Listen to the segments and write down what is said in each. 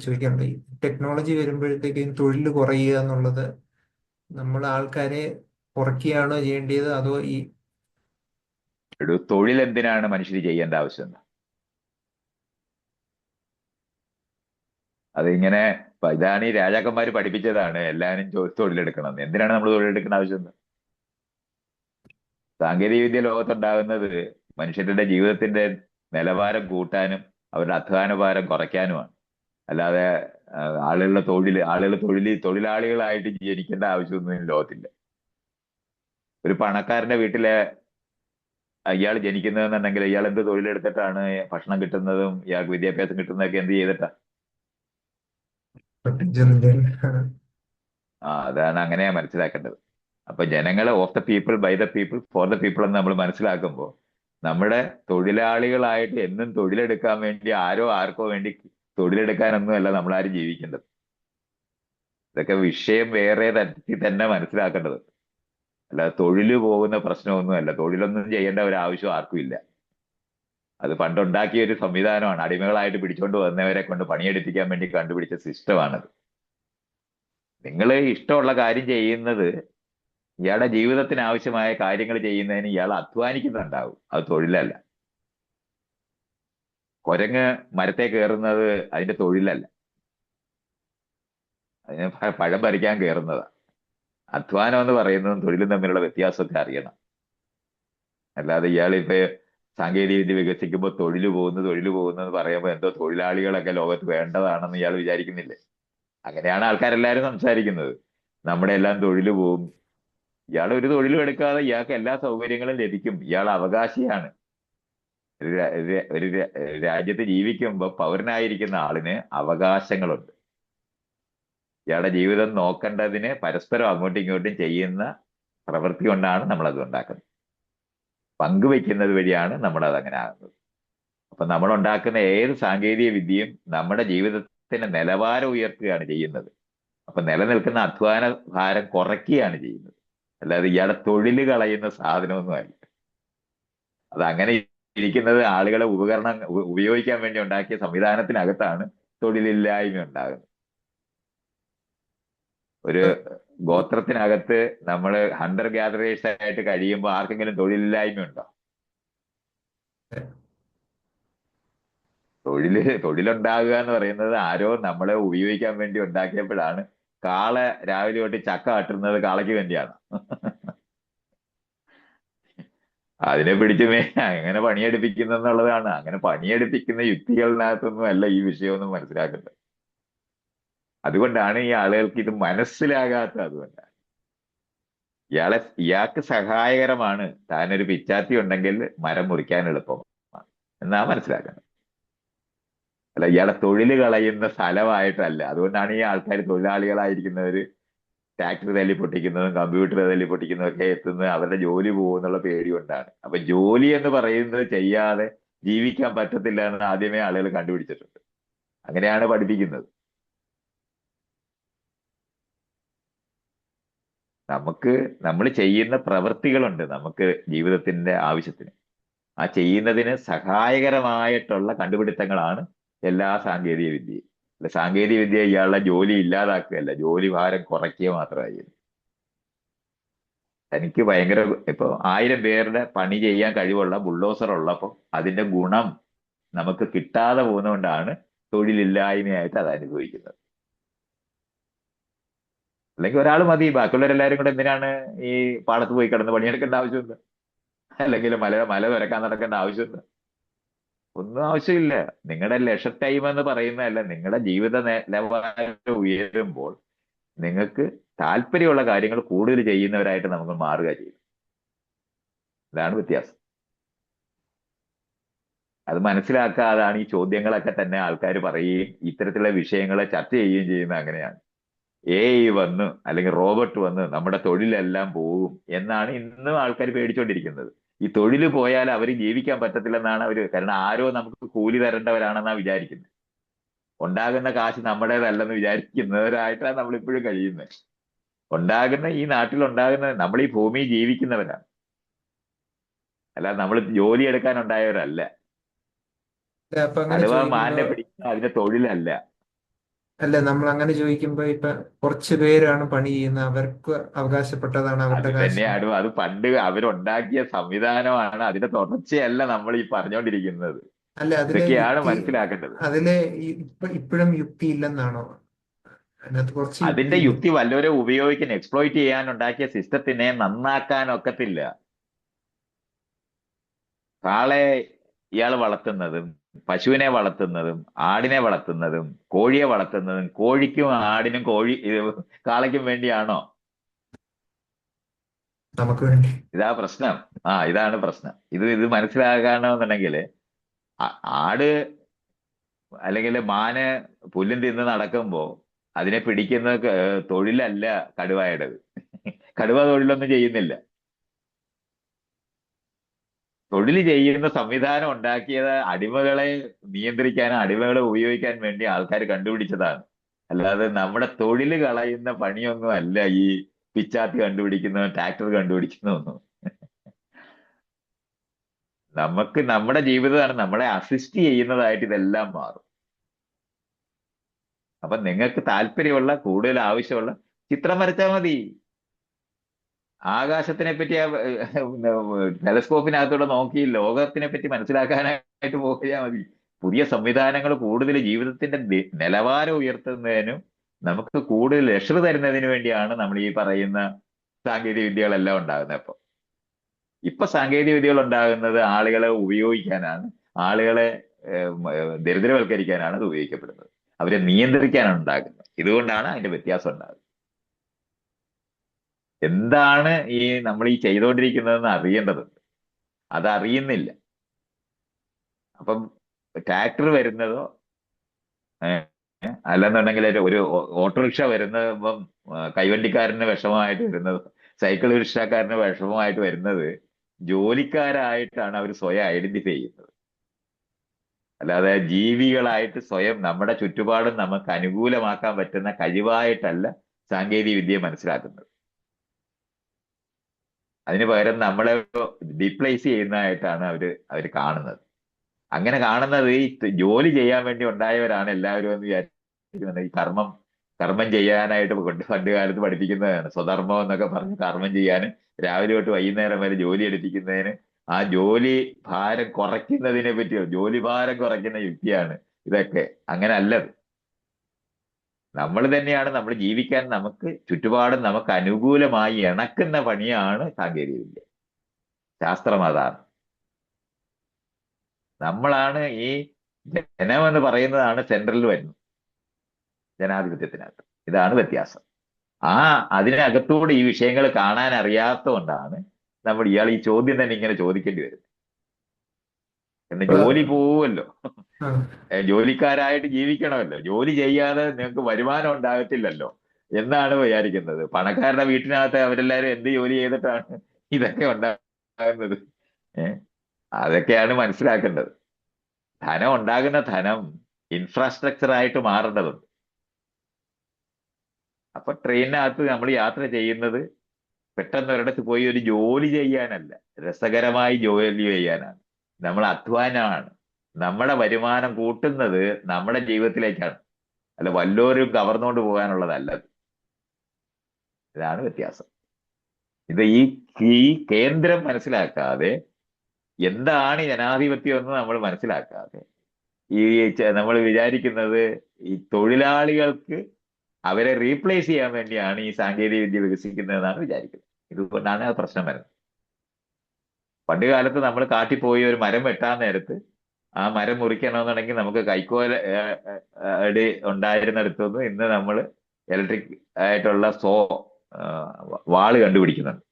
ചോദിക്കാറുണ്ട്. ഈ ടെക്നോളജി വരുമ്പോഴത്തേക്കും തൊഴിൽ കുറയുക എന്നുള്ളത് നമ്മൾ ആൾക്കാരെ കുറയ്ക്കുകയാണോ ചെയ്യേണ്ടത്, അതോ ഈ ഒരു തൊഴിൽ എന്തിനാണ് മനുഷ്യർ ചെയ്യേണ്ട ആവശ്യം? അതിങ്ങനെ ഇതാണ് ഈ രാജാക്കന്മാർ പഠിപ്പിച്ചതാണ്, എല്ലാവരും തൊഴിലെടുക്കണം എന്ന്. എന്തിനാണ് നമ്മൾ തൊഴിലെടുക്കേണ്ട ആവശ്യം? സാങ്കേതിക വിദ്യ ലോകത്തുണ്ടാകുന്നത് മനുഷ്യരുടെ ജീവിതത്തിന്റെ നിലവാരം കൂട്ടാനും അവരുടെ അധ്വാന ഭാരം കുറയ്ക്കാനുമാണ്. അല്ലാതെ ആളുകൾ തൊഴിലാളികളായിട്ട് ജനിക്കേണ്ട ആവശ്യമൊന്നും ഈ ലോകത്തില്ല. ഒരു പണക്കാരന്റെ വീട്ടിലെ ഇയാൾ ജനിക്കുന്നതെന്നുണ്ടെങ്കിൽ ഇയാൾ എന്ത് തൊഴിലെടുത്തിട്ടാണ് ഭക്ഷണം കിട്ടുന്നതും ഇയാൾക്ക് വിദ്യാഭ്യാസം കിട്ടുന്നതൊക്കെ എന്ത് ചെയ്തിട്ടാ? പറ്റിച്ചൊന്നും അതാണ് അങ്ങനെയാ മനസ്സിലാക്കേണ്ടത്. അപ്പൊ ജനങ്ങളെ of the people, by the people, for the people എന്ന് നമ്മൾ മനസ്സിലാക്കുമ്പോൾ നമ്മുടെ തൊഴിലാളികളായിട്ട് എന്നും തൊഴിലെടുക്കാൻ വേണ്ടി ആരോ ആർക്കോ വേണ്ടി തൊഴിലെടുക്കാനൊന്നും അല്ല നമ്മളാരും ജീവിക്കേണ്ടത്. ഇതൊക്കെ വിഷയം വേറെ തരത്തിൽ തന്നെ മനസ്സിലാക്കേണ്ടത്. അല്ലാതെ തൊഴില് പോകുന്ന പ്രശ്നമൊന്നുമല്ല. തൊഴിലൊന്നും ചെയ്യേണ്ട ഒരു ആവശ്യം ആർക്കും ഇല്ല. അത് പണ്ടുണ്ടാക്കിയ ഒരു സംവിധാനമാണ്. അടിമകളായിട്ട് പിടിച്ചോണ്ട് വന്നവരെ കൊണ്ട് പണിയെടുപ്പിക്കാൻ വേണ്ടി കണ്ടുപിടിച്ച സിസ്റ്റമാണത്. നിങ്ങൾ ഇഷ്ടമുള്ള കാര്യം ചെയ്യുന്നത്, ഇയാളുടെ ജീവിതത്തിന് ആവശ്യമായ കാര്യങ്ങൾ ചെയ്യുന്നതിന് ഇയാൾ അധ്വാനിക്കുന്നുണ്ടാവും. അത് തൊഴിലല്ല. കുരങ്ങ് മരത്തെ കയറുന്നത് അതിന്റെ തൊഴിലല്ല. അതിന് പഴം പറിക്കാൻ കയറുന്നതാ. അധ്വാനം എന്ന് പറയുന്നതും തൊഴിലും തമ്മിലുള്ള വ്യത്യാസമൊക്കെ അറിയണം. അല്ലാതെ ഇയാളിപ്പോ സാങ്കേതിക വിദ്യ വികസിക്കുമ്പോൾ തൊഴില് പോകുന്നു എന്ന് പറയുമ്പോൾ എന്തോ തൊഴിലാളികളൊക്കെ ലോകത്ത് വേണ്ടതാണെന്ന് ഇയാൾ വിചാരിക്കുന്നില്ലേ? അങ്ങനെയാണ് ആൾക്കാരെല്ലാരും സംസാരിക്കുന്നത്. നമ്മുടെ എല്ലാം തൊഴില് പോകും. ഇയാൾ ഒരു തൊഴിലും എടുക്കാതെ ഇയാൾക്ക് എല്ലാ സൗകര്യങ്ങളും ലഭിക്കും. ഇയാൾ അവകാശിയാണ്. ഒരു രാജ്യത്ത് ജീവിക്കുമ്പോൾ പൗരനായിരിക്കുന്ന ആളിന് അവകാശങ്ങളുണ്ട്. ഇയാളുടെ ജീവിതം നോക്കേണ്ടതിന് പരസ്പരം അങ്ങോട്ടും ഇങ്ങോട്ടും ചെയ്യുന്ന പ്രവൃത്തി കൊണ്ടാണ് നമ്മളത് ഉണ്ടാക്കുന്നത്. പങ്കുവെക്കുന്നത് വഴിയാണ് നമ്മളത് അങ്ങനെ ആകുന്നത്. അപ്പൊ നമ്മൾ ഉണ്ടാക്കുന്ന ഏത് സാങ്കേതിക വിദ്യയും നമ്മുടെ ജീവിതത്തിന്റെ നിലവാരം ഉയർത്തുകയാണ് ചെയ്യുന്നത്. അപ്പൊ നിലനിൽക്കുന്ന അധ്വാന ഭാരം കുറയ്ക്കുകയാണ് ചെയ്യുന്നത്. അല്ലാതെ ഇയാളെ തൊഴിൽ കളയുന്ന സാധനമൊന്നുമല്ല. അത് അങ്ങനെ ഇരിക്കുന്നത് ആളുകളെ ഉപയോഗിക്കാൻ വേണ്ടി ഉണ്ടാക്കിയ സംവിധാനത്തിനകത്താണ് തൊഴിലില്ലായ്മ ഉണ്ടാകുന്നത്. ഒരു ഗോത്രത്തിനകത്ത് നമ്മൾ ഹണ്ടർ ഗ്യാദറേഴ്സ് ആയിട്ട് കഴിയുമ്പോൾ ആർക്കെങ്കിലും തൊഴിലില്ലായ്മ ഉണ്ടോ? തൊഴിലുണ്ടാകുക എന്ന് പറയുന്നത് ആരോ നമ്മളെ ഉപയോഗിക്കാൻ വേണ്ടി ഉണ്ടാക്കിയപ്പോഴാണ്. കാള രാവിലെ തൊട്ട് ചക്ക കട്ടുന്നത് കാളയ്ക്ക് വേണ്ടിയാണ്. അതിനെ എങ്ങനെ പണിയെടുപ്പിക്കുന്നുള്ളതാണ്. അങ്ങനെ പണിയെടുപ്പിക്കുന്ന യുക്തികളിനകത്തൊന്നും അല്ല ഈ വിഷയമൊന്നും മനസ്സിലാക്കുന്നത്. അതുകൊണ്ടാണ് ഈ ആളുകൾക്ക് ഇത് മനസ്സിലാകാത്തത്. അതുകൊണ്ടാണ് ഇയാൾക്ക് സഹായകരമാണ് താനൊരു പിച്ചാത്തി ഉണ്ടെങ്കിൽ മരം മുറിക്കാൻ എളുപ്പമാണ് എന്നാ മനസ്സിലാക്കുന്നത്. അല്ല, ഇയാളെ തൊഴിൽ കളയുന്ന സ്ഥലമായിട്ടല്ല. അതുകൊണ്ടാണ് ഈ ആൾക്കാർ തൊഴിലാളികളായിരിക്കുന്നവര് ട്രാക്ടർ തല്ലി പൊട്ടിക്കുന്നതും കമ്പ്യൂട്ടർ തല്ലി പൊട്ടിക്കുന്നതും ഒക്കെ എത്തുന്നത് അവരുടെ ജോലി പോകുന്നുള്ള പേടി കൊണ്ടാണ്. അപ്പൊ ജോലി എന്ന് പറയുന്നത് ചെയ്യാതെ ജീവിക്കാൻ പറ്റത്തില്ല എന്ന് ആദ്യമേ ആളുകൾ കണ്ടുപിടിച്ചിട്ടുണ്ട്. അങ്ങനെയാണ് പഠിപ്പിക്കുന്നത്. നമ്മൾ ചെയ്യുന്ന പ്രവൃത്തികളുണ്ട് നമുക്ക് ജീവിതത്തിന്റെ ആവശ്യത്തിന്. ആ ചെയ്യുന്നതിന് സഹായകരമായിട്ടുള്ള കണ്ടുപിടുത്തങ്ങളാണ് എല്ലാ സാങ്കേതിക വിദ്യയും. അല്ല, സാങ്കേതിക വിദ്യ ഇയാളുടെ ജോലി ഇല്ലാതാക്കുകയല്ല, ജോലി ഭാരം കുറയ്ക്കുക മാത്രമായി. എനിക്ക് ഭയങ്കര ഇപ്പൊ 1000 പേരുടെ പണി ചെയ്യാൻ കഴിവുള്ള ബുൾഡോസർ ഉള്ളപ്പോൾ അതിന്റെ ഗുണം നമുക്ക് കിട്ടാതെ പോകുന്നതുകൊണ്ടാണ് തൊഴിലില്ലായ്മയായിട്ട് അത് അനുഭവിക്കുന്നത്. അല്ലെങ്കിൽ ഒരാൾ മതി, ബാക്കിയുള്ളവരെല്ലാരും കൂടെ എന്തിനാണ് ഈ പാടത്ത് പോയി കിടന്ന് പണിയെടുക്കേണ്ട ആവശ്യമുണ്ട്? അല്ലെങ്കിൽ മല തുരക്കാൻ നടക്കേണ്ട ആവശ്യമുണ്ട്? ഒന്നും ആവശ്യമില്ല. നിങ്ങളുടെ ലെഷർ ടൈം എന്ന് പറയുന്നതല്ല, നിങ്ങളുടെ ജീവിത നിലവാരം ഉയരുമ്പോൾ നിങ്ങൾക്ക് താല്പര്യമുള്ള കാര്യങ്ങൾ കൂടുതൽ ചെയ്യുന്നവരായിട്ട് നമുക്ക് മാറുക ചെയ്യും. ഇതാണ് വ്യത്യാസം. അത് മനസ്സിലാക്കാതാണ് ഈ ചോദ്യങ്ങളൊക്കെ തന്നെ ആൾക്കാർ പറയുകയും ഇത്തരത്തിലുള്ള വിഷയങ്ങളെ ചർച്ച ചെയ്യുകയും ചെയ്യുന്നത് അങ്ങനെയാണ്. AI വന്നു അല്ലെങ്കിൽ റോബോട്ട് വന്ന് നമ്മുടെ തൊഴിലെല്ലാം പോകും എന്നാണ് ഇന്നും ആൾക്കാർ പേടിച്ചോണ്ടിരിക്കുന്നത്. ഈ തൊഴിൽ പോയാൽ അവർ ജീവിക്കാൻ പറ്റത്തില്ലെന്നാണ് അവര്. കാരണം ആരോ നമുക്ക് കൂലി തരേണ്ടവരാണെന്നാണ് വിചാരിക്കുന്നത്. ഉണ്ടാകുന്ന കാശ് നമ്മുടേതല്ലെന്ന് വിചാരിക്കുന്നവരായിട്ടാണ് നമ്മളിപ്പോഴും കഴിയുന്നത്. ഈ നാട്ടിൽ ഉണ്ടാകുന്ന നമ്മൾ ഈ ഭൂമിയിൽ ജീവിക്കുന്നവരാണ്. അല്ലാതെ നമ്മൾ ജോലി എടുക്കാൻ ഉണ്ടായവരല്ല. അപ്പൊ അങ്ങനെ കടുവ ചോദിക്കുമ്പോ മാനിനെ പിടിക്കുന്ന അതിന്റെ തൊഴിലല്ല. അല്ല, നമ്മൾ അങ്ങനെ ചോദിക്കുമ്പോ ഇപ്പൊ കുറച്ച് പേരാണ് പണി ചെയ്യുന്നത്, അവർക്ക് അവകാശപ്പെട്ടതാണ് അത് അവരുടെ കാശ്. തന്നെയാണ്, അത് പണ്ട് അവരുണ്ടാക്കിയ സംവിധാനമാണ്, അതിന്റെ തുടർച്ചയല്ല നമ്മൾ ഈ പറഞ്ഞുകൊണ്ടിരിക്കുന്നത്. അല്ല, അതിലെ ഇതൊക്കെയാണ് യുക്തി, മനസ്സിലാക്കേണ്ടത്. അതിലെ ഇപ്പോഴും യുക്തി ഇല്ലെന്നാണോ? അതിനകത്ത് കുറച്ച് യുക്തി അതിന്റെ ഇല്ല. യുക്തി വല്ലവരെ ഉപയോഗിക്കാൻ, എക്സ്പ്ലോയിറ്റ് ചെയ്യാൻ ഉണ്ടാക്കിയ സിസ്റ്റത്തിനെ നന്നാക്കാൻ ഒക്കത്തില്ല. കാളെ ഇയാൾ വളർത്തുന്നതും പശുവിനെ വളർത്തുന്നതും ആടിനെ വളർത്തുന്നതും കോഴിയെ വളർത്തുന്നതും കോഴിക്കും ആടിനും കാളയ്ക്കും വേണ്ടിയാണോ? നമുക്ക് വേണ്ടി. ഇതാ പ്രശ്നം. ഇതാണ് പ്രശ്നം. ഇത് മനസ്സിലാകണമെന്നുണ്ടെങ്കിൽ ആട് അല്ലെങ്കിൽ മാന് പുല്ലും തിന്ന് നടക്കുമ്പോ അതിനെ പിടിക്കുന്ന തൊഴിലല്ല കടുവയുടേത്. കടുവ തൊഴിലൊന്നും ചെയ്യുന്നില്ല. തൊഴിൽ ചെയ്യുന്ന സംവിധാനം ഉണ്ടാക്കിയത് അടിമകളെ നിയന്ത്രിക്കാനും അടിമകളെ ഉപയോഗിക്കാൻ വേണ്ടി ആൾക്കാർ കണ്ടുപിടിച്ചതാണ്. അല്ലാതെ നമ്മുടെ തൊഴിൽ കളയുന്ന പണിയൊന്നും അല്ല ഈ പിച്ചാത്തി കണ്ടുപിടിക്കുന്നതും ട്രാക്ടർ കണ്ടുപിടിക്കുന്നതൊന്നും. നമുക്ക് നമ്മുടെ ജീവിതമാണ് നമ്മളെ അസിസ്റ്റ് ചെയ്യുന്നതായിട്ട് ഇതെല്ലാം മാറും. അപ്പൊ നിങ്ങൾക്ക് താല്പര്യമുള്ള, കൂടുതൽ ആവശ്യമുള്ള ചിത്രം വരച്ചാൽ മതി. ആകാശത്തിനെ പറ്റി ടെലസ്കോപ്പിനകത്തൂടെ നോക്കി ലോകത്തിനെ പറ്റി മനസ്സിലാക്കാനായിട്ട് പോയാൽ മതി. പുതിയ സംവിധാനങ്ങൾ കൂടുതൽ ജീവിതത്തിന്റെ നിലവാരം ഉയർത്തുന്നതിനും നമുക്ക് കൂടുതൽ ലക്ഷ്യം തരുന്നതിന് വേണ്ടിയാണ് നമ്മൾ ഈ പറയുന്ന സാങ്കേതിക വിദ്യകളെല്ലാം ഉണ്ടാകുന്നത്. ഇപ്പൊ സാങ്കേതിക വിദ്യകൾ ഉണ്ടാകുന്നത് ആളുകളെ ഉപയോഗിക്കാനാണ്, ആളുകളെ ദരിദ്രവൽക്കരിക്കാനാണ് അത് ഉപയോഗിക്കപ്പെടുന്നത്. അവരെ നിയന്ത്രിക്കാനാണ് ഉണ്ടാകുന്നത്. ഇതുകൊണ്ടാണ് അതിന്റെ വ്യത്യാസം ഉണ്ടാകുന്നത്. എന്താണ് നമ്മൾ ഈ ചെയ്തുകൊണ്ടിരിക്കുന്നതെന്ന് അറിയേണ്ടതുണ്ട്. അതറിയുന്നില്ല. അപ്പം ട്രാക്ടർ വരുന്നതോ അല്ലെന്നുണ്ടെങ്കിൽ ഒരു ഓട്ടോറിക്ഷ വരുന്നപ്പം കൈവണ്ടിക്കാരന് വിഷമമായിട്ട് വരുന്നത്, സൈക്കിൾ റിക്ഷക്കാരന് വിഷമമായിട്ട് വരുന്നത് ജോലിക്കാരായിട്ടാണ് അവർ സ്വയം ഐഡന്റിഫൈ ചെയ്യുന്നത്. അല്ലാതെ ജീവികളായിട്ട് സ്വയം നമ്മുടെ ചുറ്റുപാടും നമുക്ക് അനുകൂലമാക്കാൻ പറ്റുന്ന കഴിവായിട്ടല്ല സാങ്കേതിക വിദ്യയെ മനസ്സിലാക്കുന്നത്. അതിന് പകരം നമ്മളെ ഡിപ്ലേസ് ചെയ്യുന്നതായിട്ടാണ് അവര് കാണുന്നത്. അങ്ങനെ കാണുന്നത് ഈ ജോലി ചെയ്യാൻ വേണ്ടി ഉണ്ടായവരാണ് എല്ലാവരും എന്ന് വിചാരിക്കുന്നത്. ഈ കർമ്മം ചെയ്യാനായിട്ട് പണ്ട് കാലത്ത് പഠിപ്പിക്കുന്നതാണ്. സ്വധർമ്മം എന്നൊക്കെ പറഞ്ഞ് കർമ്മം ചെയ്യാൻ രാവിലെ തൊട്ട് വൈകുന്നേരം വരെ ജോലി എടുപ്പിക്കുന്നതിന്, ആ ജോലി ഭാരം കുറയ്ക്കുന്നതിനെ പറ്റിയോ, ജോലി ഭാരം കുറയ്ക്കുന്ന യുക്തിയാണ് ഇതൊക്കെ. അങ്ങനെ അല്ലത്. നമ്മൾ തന്നെയാണ് നമ്മൾ ജീവിക്കാൻ, നമുക്ക് ചുറ്റുപാടും നമുക്ക് അനുകൂലമായി ഇണക്കുന്ന പണിയാണ് സാങ്കേതിക വിദ്യ. ശാസ്ത്രം അതാണ്. നമ്മളാണ് ഈ ജനം എന്ന് പറയുന്നതാണ് സെൻട്രലിൽ വരുന്നത് ജനാധിപത്യത്തിനകത്ത്. ഇതാണ് വ്യത്യാസം. അതിനകത്തൂടെ ഈ വിഷയങ്ങൾ കാണാൻ അറിയാത്തതുകൊണ്ടാണ് ഇയാൾ ഈ ചോദ്യം തന്നെ ഇങ്ങനെ ചോദിക്കേണ്ടി വരുന്നത്. എന്ന് ഇപ്പൊ ജോലി പോവുമല്ലോ, ആ, ജോലിക്കാരായിട്ട് ജീവിക്കണമല്ലോ, ജോലി ചെയ്യാതെ നിങ്ങൾക്ക് വരുമാനം ഉണ്ടാകത്തില്ലല്ലോ എന്നാണ് വിചാരിക്കുന്നത്. പണക്കാരുടെ വീട്ടിനകത്ത് അവരെല്ലാവരും എന്ത് ജോലി ചെയ്തിട്ടാണ് ഇതൊക്കെ ഉണ്ടാകുന്നത്? ഏഹ് അതൊക്കെയാണ് മനസ്സിലാക്കേണ്ടത്. ധനം ഉണ്ടാകുന്ന ധനം ഇൻഫ്രാസ്ട്രക്ചർ ആയിട്ട് മാറേണ്ടതുണ്ട്. അപ്പൊ ട്രെയിനിനകത്ത് നമ്മൾ യാത്ര ചെയ്യുന്നത് പെട്ടെന്ന് ഒരിടത്ത് പോയി ഒരു ജോലി ചെയ്യാനല്ല, രസകരമായി ജോലി ചെയ്യാനാണ്. നമ്മൾ അധ്വാനമാണ്. നമ്മുടെ വരുമാനം കൂട്ടുന്നത് നമ്മുടെ ജീവിതത്തിലേക്കാണ്, അല്ല വല്ലോരും കവർന്നുകൊണ്ട് പോകാനുള്ളതല്ല. ഇതാണ് വ്യത്യാസം. ഈ ഈ കേന്ദ്രം മനസ്സിലാക്കാതെ, എന്താണ് ജനാധിപത്യം എന്ന് നമ്മൾ മനസ്സിലാക്കാതെ, നമ്മൾ വിചാരിക്കുന്നത് ഈ തൊഴിലാളികൾക്ക് അവരെ റീപ്ലേസ് ചെയ്യാൻ വേണ്ടിയാണ് ഈ സാങ്കേതിക വിദ്യ വികസിക്കുന്നതെന്നാണ് വിചാരിക്കുന്നത്. ഇതുകൊണ്ടാണ് ആ പ്രശ്നം വരുന്നത്. പണ്ട് കാലത്ത് നമ്മൾ കാട്ടിൽ പോയി ഒരു മരം വെട്ടാൻ നേരത്ത് ആ മരം മുറിക്കണമെന്നുണ്ടെങ്കിൽ നമുക്ക് കൈക്കോൽ ഉണ്ടായിരുന്നിടത്തുനിന്ന് ഇന്ന് നമ്മൾ ഇലക്ട്രിക് ആയിട്ടുള്ള വാള് കണ്ടുപിടിക്കുന്നുണ്ട്.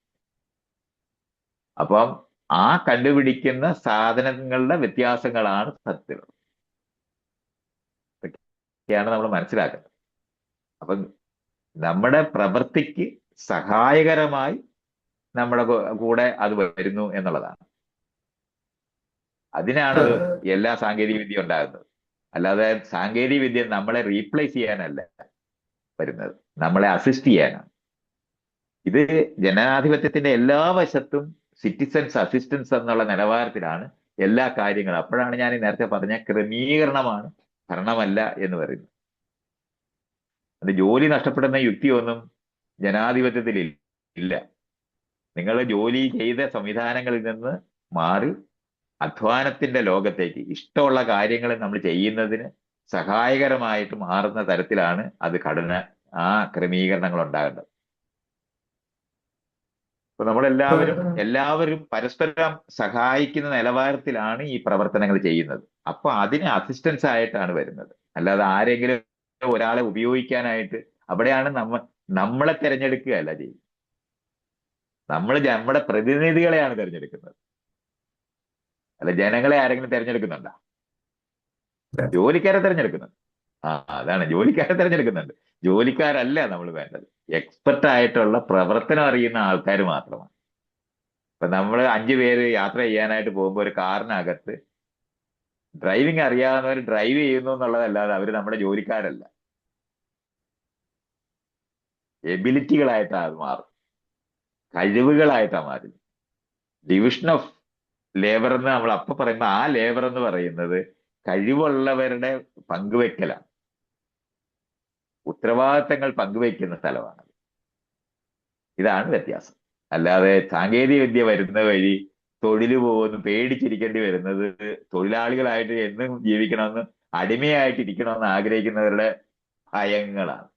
അപ്പം ആ കണ്ടുപിടിക്കുന്ന സാധനങ്ങളുടെ വ്യത്യാസങ്ങളാണ് സത്യത്തിലുള്ളത്. ഇതൊക്കെയാണ് നമ്മൾ മനസ്സിലാക്കുന്നത്. അപ്പം നമ്മുടെ പ്രവൃത്തിക്ക് സഹായകരമായി നമ്മുടെ കൂടെ അത് വരുന്നു എന്നുള്ളതാണ്. അതിനാണ് എല്ലാ സാങ്കേതിക വിദ്യ ഉണ്ടാകുന്നത്. അല്ലാതെ സാങ്കേതിക വിദ്യ നമ്മളെ റീപ്ലേസ് ചെയ്യാനല്ല വരുന്നത്, നമ്മളെ അസിസ്റ്റ് ചെയ്യാനാണ്. ഇത് ജനാധിപത്യത്തിന്റെ എല്ലാ വശത്തും സിറ്റിസൺസ് അസിസ്റ്റൻസ് എന്നുള്ള നിലവാരത്തിലാണ് എല്ലാ കാര്യങ്ങളും. അപ്പോഴാണ് ഞാൻ നേരത്തെ പറഞ്ഞ ക്രമീകരണമാണ് ഭരണമല്ല എന്ന് പറയുന്നത്. അത് ജോലി നഷ്ടപ്പെടുന്ന യുക്തിയൊന്നും ജനാധിപത്യത്തിൽ ഇല്ല. നിങ്ങൾ ജോലി ചെയ്ത സംവിധാനങ്ങളിൽ നിന്ന് മാറി അധ്വാനത്തിന്റെ ലോകത്തേക്ക് ഇഷ്ടമുള്ള കാര്യങ്ങൾ നമ്മൾ ചെയ്യുന്നതിന് സഹായകരമായിട്ട് മാറുന്ന തരത്തിലാണ് അത് ആ ക്രമീകരണങ്ങൾ ഉണ്ടാകേണ്ടത്. അപ്പൊ ഇപ്പൊ എല്ലാവരും പരസ്പരം സഹായിക്കുന്ന നിലവാരത്തിലാണ് ഈ പ്രവർത്തനങ്ങൾ ചെയ്യുന്നത്. അപ്പൊ അതിന് അസിസ്റ്റൻസ് ആയിട്ടാണ് വരുന്നത്. അല്ലാതെ ആരെങ്കിലും ഒരാളെ ഉപയോഗിക്കാനായിട്ട് അവിടെയാണ് നമ്മളെ തിരഞ്ഞെടുക്കുകയല്ല ചെയ്യുന്നത്. നമ്മുടെ പ്രതിനിധികളെയാണ് തിരഞ്ഞെടുക്കുന്നത്. അല്ല ജനങ്ങളെ ആരെങ്കിലും തിരഞ്ഞെടുക്കുന്നുണ്ടോ? ജോലിക്കാരെ തിരഞ്ഞെടുക്കുന്നുണ്ട്. അതാണ്, ജോലിക്കാരെ തിരഞ്ഞെടുക്കുന്നുണ്ട്. ജോലിക്കാരല്ല നമ്മൾ വേണ്ടത്, എക്സ്പെർട്ട് ആയിട്ടുള്ള പ്രവർത്തനം അറിയുന്ന ആൾക്കാർ മാത്രമാണ്. ഇപ്പൊ നമ്മൾ 5 പേര് യാത്ര ചെയ്യാനായിട്ട് പോകുമ്പോൾ ഒരു കാറിനകത്ത് ഡ്രൈവിംഗ് അറിയാവുന്നവർ ഡ്രൈവ് ചെയ്യുന്നു എന്നുള്ളതല്ലാതെ അവർ നമ്മുടെ ജോലിക്കാരല്ല, എബിലിറ്റികളായിട്ടാണ് അത് മാറും, കഴിവുകളായിട്ടാണ് മാറും. ഡിവിഷൻ ഓഫ് ലേബർ എന്ന് നമ്മൾ അപ്പൊ പറയുമ്പോൾ ആ ലേബർ എന്ന് പറയുന്നത് കഴിവുള്ളവരുടെ പങ്കുവെക്കലാണ്, ഉത്തരവാദിത്തങ്ങൾ പങ്കുവെക്കുന്ന സ്ഥലമാണ്. ഇതാണ് വ്യത്യാസം. അല്ലാതെ സാങ്കേതിക വിദ്യ വരുന്ന വഴി തൊഴിൽ പോകുന്നു പേടിച്ചിരിക്കേണ്ടി വരുന്നത് തൊഴിലാളികളായിട്ട് എന്നും ജീവിക്കണമെന്ന്, അടിമയായിട്ടിരിക്കണമെന്ന് ആഗ്രഹിക്കുന്നവരുടെ ഭയങ്ങളാണ്.